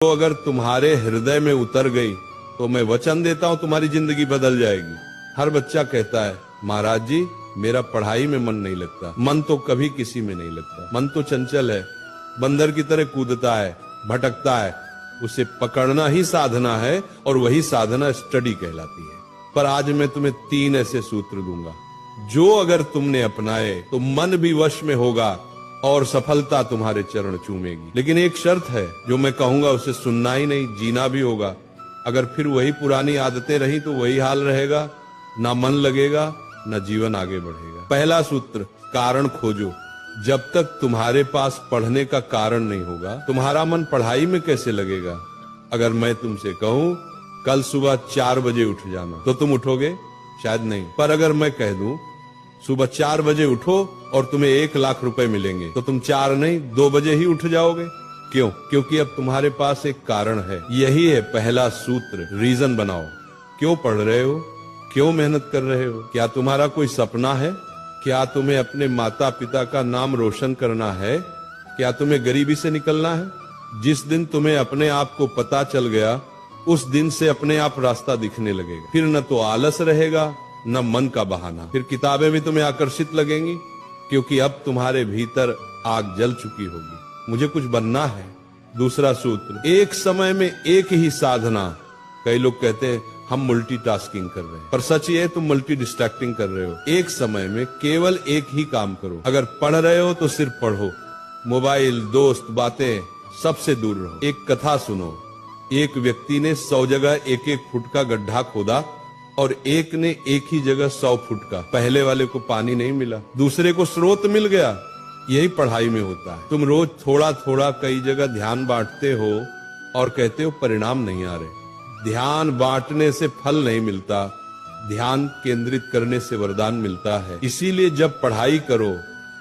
तो अगर तुम्हारे हृदय में उतर गई तो मैं वचन देता हूं तुम्हारी जिंदगी बदल जाएगी। हर बच्चा कहता है महाराज जी मेरा पढ़ाई में मन नहीं लगता। मन तो कभी किसी में नहीं लगता। मन तो चंचल है, बंदर की तरह कूदता है, भटकता है। उसे पकड़ना ही साधना है और वही साधना स्टडी कहलाती है। पर आज मैं तुम्हें 3 ऐसे सूत्र दूंगा जो अगर तुमने अपनाए तो मन भी वश में होगा और सफलता तुम्हारे चरण चूमेगी। लेकिन एक शर्त है, जो मैं कहूंगा उसे सुनना ही नहीं, जीना भी होगा। अगर फिर वही पुरानी आदतें रही तो वही हाल रहेगा, ना मन लगेगा ना जीवन आगे बढ़ेगा। पहला सूत्र, कारण खोजो। जब तक तुम्हारे पास पढ़ने का कारण नहीं होगा तुम्हारा मन पढ़ाई में कैसे लगेगा। अगर मैं तुमसे कहूं कल सुबह 4 बजे उठ जाना तो तुम उठोगे? शायद नहीं। पर अगर मैं कह दूं सुबह 4 बजे उठो और तुम्हें 1 लाख रुपए मिलेंगे तो तुम 4 नहीं 2 बजे ही उठ जाओगे। क्यों? क्योंकि अब तुम्हारे पास एक कारण है। यही है पहला सूत्र, रीजन बनाओ। क्यों पढ़ रहे हो? क्यों मेहनत कर रहे हो? क्या तुम्हारा कोई सपना है? क्या तुम्हें अपने माता पिता का नाम रोशन करना है? क्या तुम्हें गरीबी से निकलना है? जिस दिन तुम्हें अपने आप को पता चल गया उस दिन से अपने आप रास्ता दिखने लगेगा। फिर न तो आलस रहेगा न मन का बहाना। फिर किताबें भी तुम्हें आकर्षित लगेंगी क्योंकि अब तुम्हारे भीतर आग जल चुकी होगी। मुझे कुछ बनना है। दूसरा सूत्र, एक समय में एक ही साधना। कई लोग कहते हैं हम मल्टीटास्किंग कर रहे हैं, पर सच ये है तुम मल्टी डिस्ट्रैक्टिंग कर रहे हो। एक समय में केवल एक ही काम करो। अगर पढ़ रहे हो तो सिर्फ पढ़ो, मोबाइल, दोस्त, बातें सबसे दूर रहो। एक कथा सुनो। एक व्यक्ति ने 100 जगह 1-1 फुट का गड्ढा खोदा और एक ने एक ही जगह 100 फुट का। पहले वाले को पानी नहीं मिला, दूसरे को स्रोत मिल गया। यही पढ़ाई में होता है। तुम रोज थोड़ा थोड़ा कई जगह ध्यान बांटते हो और कहते हो परिणाम नहीं आ रहे। ध्यान बांटने से फल नहीं मिलता, ध्यान केंद्रित करने से वरदान मिलता है। इसीलिए जब पढ़ाई करो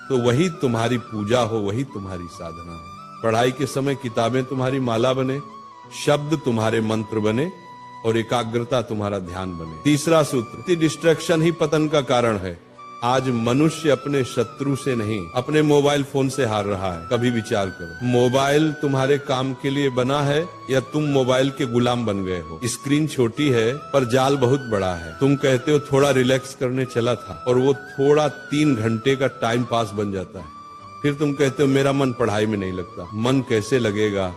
तो वही तुम्हारी पूजा हो, वही तुम्हारी साधना हो। पढ़ाई के समय किताबें तुम्हारी माला बने, शब्द तुम्हारे मंत्र बने और एकाग्रता तुम्हारा ध्यान बने। तीसरा सूत्र, डिस्ट्रैक्शन ही पतन का कारण है। आज मनुष्य अपने शत्रु से नहीं अपने मोबाइल फोन से हार रहा है। कभी विचार करो, मोबाइल तुम्हारे काम के लिए बना है या तुम मोबाइल के गुलाम बन गए हो? स्क्रीन छोटी है पर जाल बहुत बड़ा है। तुम कहते हो थोड़ा रिलैक्स करने चला था और वो थोड़ा 3 घंटे का टाइम पास बन जाता है। फिर तुम कहते हो मेरा मन पढ़ाई में नहीं लगता। मन कैसे लगेगा?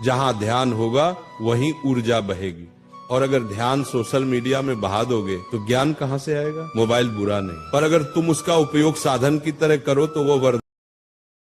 जहां ध्यान होगा वहीं ऊर्जा बहेगी। और अगर ध्यान सोशल मीडिया में बहा दोगे तो ज्ञान कहां से आएगा? मोबाइल बुरा नहीं, पर अगर तुम उसका उपयोग साधन की तरह करो तो वो